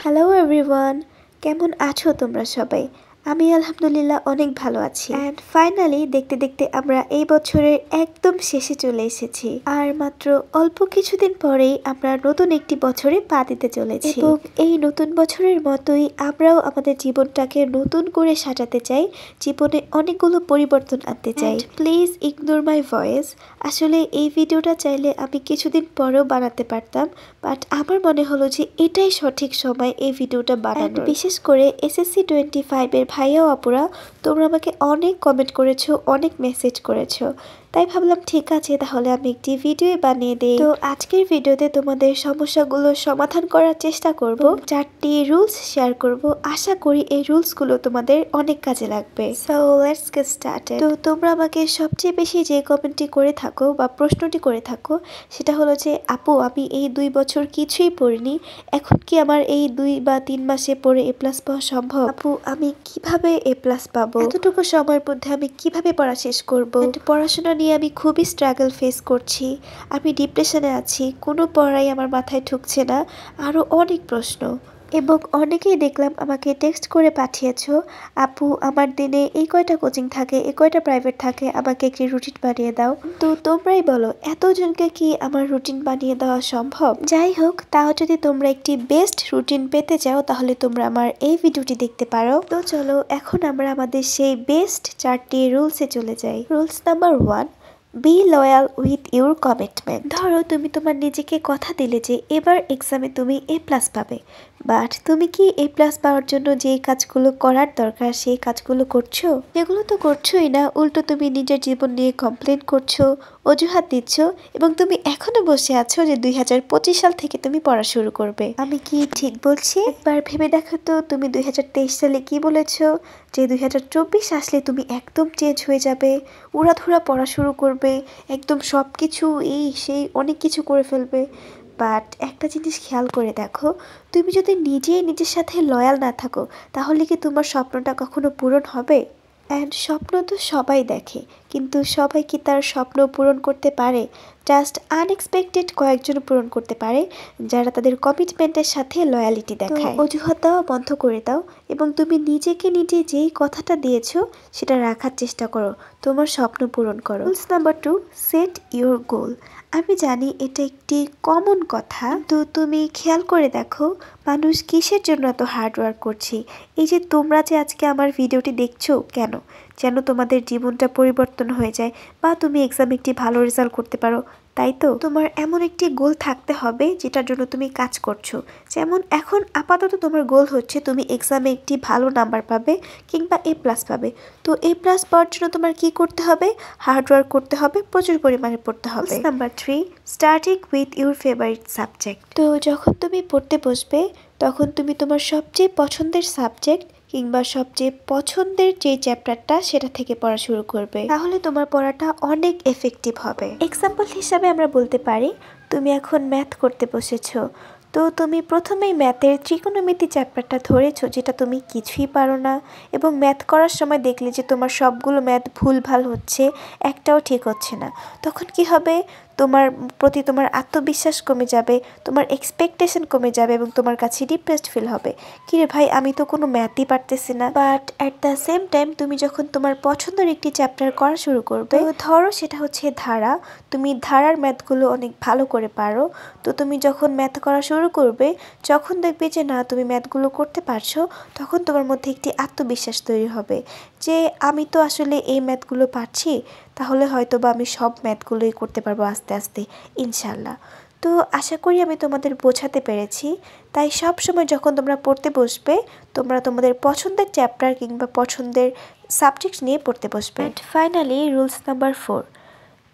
Hello everyone, কেমন আছো তোমরা সবাই? আমি আলহামদুলিল্লাহ অনেক ভালো আছি। অ্যান্ড ফাইনালি দেখতে দেখতে আমরা এই বছরের একদম শেষে চলে এসেছি। আর মাত্র অল্প কিছুদিন পরেই আমরা নতুন একটি বছরে পা দিতে চলেছি। এবং এই নতুন বছরের মতোই আমরাও আমাদের জীবনটাকে নতুন করে সাজাতে চাই, জীবনে অনেকগুলো পরিবর্তন আনতে চাই। Please ignore my voice. আসলে এই ভিডিওটা চাইলে আমি কিছুদিন পরেও বানাতে পারতাম, বাট আমার মনে হলো যে এটাই সঠিক সময় এই ভিডিওটা বানানোর। বিশেষ করে এসএসসি 25-এর ভাইয়া আপুরা তোমরা আমাকে অনেক কমেন্ট করেছো, অনেক মেসেজ করেছো, তাই ভাবলাম ঠিক আছে তাহলে আমি একটি ভিডিও বানিয়ে দেই। তো আজকের ভিডিওতে তোমাদের সমস্যাগুলো সমাধান করার চেষ্টা করব, 4টি রুলস শেয়ার করব। আশা করি এই রুলসগুলো তোমাদের অনেক কাজে লাগবে। So let's get started. তো তোমরা আমাকে সবচেয়ে বেশি যে কমেন্টটি করে থাকো বা প্রশ্নটি করে থাকো সেটা হলো যে আপু আমি এই 2 বছর কিছুই পড়িনি, এখন কি আমার এই 2 বা 3 মাসে পড়ে এ প্লাস পাওয়া সম্ভব? আপু আমি কিভাবে এ প্লাস পাবো? এতটুকু সময়ের মধ্যে আমি কিভাবে পড়া শেষ করব? পড়াশোনা নিয়ে আমি খুবই স্ট্রাগল ফেস করছি, আমি ডিপ্রেশনে আছি, কোনো পড়াই আমার মাথায় ঢুকছে না, আরও অনেক প্রশ্ন। এবং অনেকেই দেখলাম আমাকে টেক্সট করে পাঠিয়েছো, আপু আমার দিনে এই কয়টা কোচিং থাকে, এই কয়টা প্রাইভেট থাকে, আমাকে একটি রুটিন বানিয়ে দাও। তো তোমরাই বলো এতজনকে কি আমার রুটিন বানিয়ে দেওয়া সম্ভব? যাই হোক, তাও যদি তোমরা একটি বেস্ট রুটিন পেতে চাও তাহলে তোমরা আমার এই ভিডিওটি দেখতে পারো। তো চলো এখন আমরা আমাদের সেই বেস্ট 4টি রুলসে চলে যাই। Rules number 1, be loyal with your commitment. ধরো তুমি তোমার নিজেকে কথা দিলে যে এবার এক্সামে তুমি এ প্লাস পাবে, বাট তুমি কি এ প্লাস পাওয়ার জন্য যেই কাজগুলো করার দরকার সেই কাজগুলো করছো? এগুলো তো করছোই না, উল্টো তুমি নিজের জীবন নিয়ে কমপ্লেন করছো, অজুহাত দিচ্ছ, এবং তুমি এখনো বসে আছো যে 2025 সাল থেকে তুমি পড়া শুরু করবে। আমি কি ঠিক বলছি? একবার ভেবে দেখো তো তুমি 2023 সালে কি বলেছো যে 2024 আসলে তুমি একদম চেঞ্জ হয়ে যাবে, উড়াধুরা পড়া শুরু করবে, একদম সব কিছু এই সেই অনেক কিছু করে ফেলবে। বাট একটা জিনিস খেয়াল করে দেখো, তুমি যদি নিজেই নিজের সাথে লয়াল না থাকো তাহলে কি তোমার স্বপ্নটা কখনো পূরণ হবে? অ্যান্ড স্বপ্ন তো সবাই দেখে, কিন্তু সবাই কি তার স্বপ্ন পূরণ করতে পারে? জাস্ট আনএক্সপেক্টেড কয়েকজন পূরণ করতে পারে যারা তাদের কমিটমেন্টের সাথে লয়ালিটি দেখায়। অজুহাত দেওয়া বন্ধ করে দাও এবং তুমি নিজেকে নিজে যেই কথাটা দিয়েছো সেটা রাখার চেষ্টা করো, তোমার স্বপ্ন পূরণ করো। Rules number 2, set your goal. আমি জানি এটা একটি কমন কথা, তো তুমি খেয়াল করে দেখো মানুষ কিসের জন্য এত হার্ড ওয়ার্ক করছি। এই যে তোমরা যে আজকে আমার ভিডিওটি দেখছো কেন? যেন তোমাদের জীবনটা পরিবর্তন হয়ে যায় বা তুমি এক্সামে একটি ভালো রেজাল্ট করতে পারো, তাই তো? তোমার এমন একটি গোল থাকতে হবে যেটার জন্য তুমি কাজ করছো। যেমন এখন আপাতত তোমার গোল হচ্ছে তুমি এক্সামে একটি ভালো নাম্বার পাবে কিংবা এ প্লাস পাবে। তো এ প্লাস পাওয়ার জন্য তোমার কি করতে হবে? হার্ড ওয়ার্ক করতে হবে, প্রচুর পরিমাণে পড়তে হবে। Number 3, starting with your favourite subject. তো যখন তুমি পড়তে বসবে তখন তুমি তোমার সবচেয়ে পছন্দের সাবজেক্ট কিংবা সবচেয়ে পছন্দের যে চ্যাপ্টারটা সেটা থেকে পড়া শুরু করবে, তাহলে তোমার পড়াটা অনেক এফেক্টিভ হবে। এক্সাম্পল হিসাবে আমরা বলতে পারি তুমি এখন ম্যাথ করতে বসেছো, তো তুমি প্রথমেই ম্যাথের ত্রিকোণমিতি চ্যাপ্টারটা ধরেছো যেটা তুমি কিছুই পারো না, এবং ম্যাথ করার সময় দেখলে যে তোমার সবগুলো ম্যাথ ভুলভাল হচ্ছে, একটাও ঠিক হচ্ছে না, তখন কি হবে? তোমার প্রতি তোমার আত্মবিশ্বাস কমে যাবে, তোমার এক্সপেকটেশন কমে যাবে এবং তোমার কাছে ডিপ্রেসড ফিল হবে, কিরে ভাই আমি তো কোনো ম্যাথই পারতেছি না। But at the same time তুমি যখন তোমার পছন্দের একটি চ্যাপ্টার করা শুরু করবে, ধরো সেটা হচ্ছে ধারা, তুমি ধারার ম্যাথগুলো অনেক ভালো করে পারো, তো তুমি যখন ম্যাথ করা শুরু করবে, যখন দেখবে যে না তুমি ম্যাথগুলো করতে পারছো, তখন তোমার মধ্যে একটি আত্মবিশ্বাস তৈরি হবে যে আমি তো আসলে এই ম্যাথগুলো পারছি, তাহলে হয়তো বা আমি সব ম্যাথগুলোই করতে পারবো আস্তে আস্তে ইনশাল্লাহ। তো আশা করি আমি তোমাদের বোঝাতে পেরেছি। তাই সব সময় যখন তোমরা পড়তে বসবে তোমরা তোমাদের পছন্দের চ্যাপ্টার কিংবা পছন্দের সাবজেক্ট নিয়ে পড়তে বসবে। Finally rules number 4,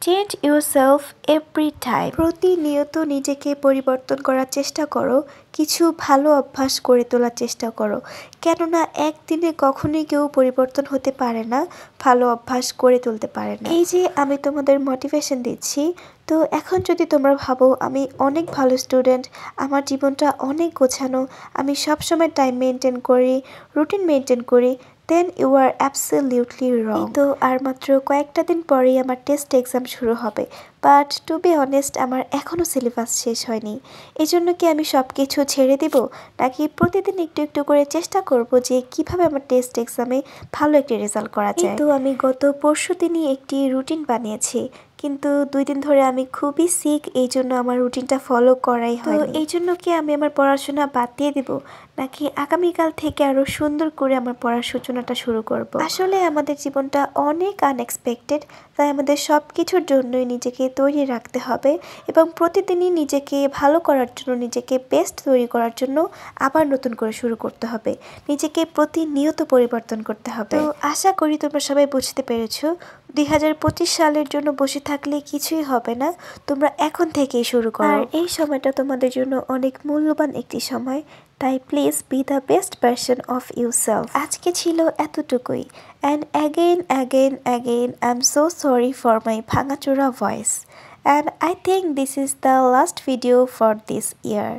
change yourself every time. প্রতিনিয়ত নিজেকে পরিবর্তন করার চেষ্টা করো, কিছু ভালো অভ্যাস করে তোলার চেষ্টা করো, কেননা একদিনে কখনোই কেউ পরিবর্তন হতে পারে না, ভালো অভ্যাস করে তুলতে পারে না। এই যে আমি তোমাদের মোটিভেশন দিচ্ছি, তো এখন যদি তোমরা ভাবো আমি অনেক ভালো স্টুডেন্ট, আমার জীবনটা অনেক গোছানো, আমি সবসময় টাইম মেনটেন করি, রুটিন মেনটেন করি, দেন ইউ আর অ্যাবসলিউটলি রং। তো আর মাত্র কয়েকটা দিন পরেই আমার টেস্ট এক্সাম শুরু হবে, বাট টু বি অনেস্ট আমার এখনও সিলেবাস শেষ হয়নি। এই জন্য কি আমি সব কিছু ছেড়ে দিব, নাকি প্রতিদিন একটু একটু করে চেষ্টা করব যে কিভাবে আমার টেস্ট এক্সামে ভালো একটি রেজাল্ট করা যায়। তো আমি গত পরশু দিনই একটি রুটিন বানিয়েছি, কিন্তু 2 দিন ধরে আমি খুবই সিক, এই জন্য আমার রুটিনটা ফলো করাই হয়। তো এই জন্য কি আমি আমার পড়াশোনা বাদ দিয়ে দিব, নাকি আগামীকাল থেকে আরো সুন্দর করে আমার পড়ার সূচনাটা শুরু করব? আসলে আমাদের জীবনটা অনেক আনএক্সপেক্টেড, তাই আমাদের সব কিছুর জন্যই নিজেকে তৈরি রাখতে হবে এবং প্রতিদিনই নিজেকে ভালো করার জন্য, নিজেকে বেস্ট তৈরি করার জন্য আবার নতুন করে শুরু করতে হবে, নিজেকে প্রতিনিয়ত পরিবর্তন করতে হবে। তো আশা করি তোমরা সবাই বুঝতে পেরেছো, 2025 সালের জন্য বসে থাকলে কিছুই হবে না, তোমরা এখন থেকেই শুরু করো। আর এই সময়টা তোমাদের জন্য অনেক মূল্যবান একটি সময়, তাই please be the best version of yourself. আজকে ছিল এতটুকুই, and again I am so sorry for my ভাঙাচোরা voice, and I think this is the last video for this year.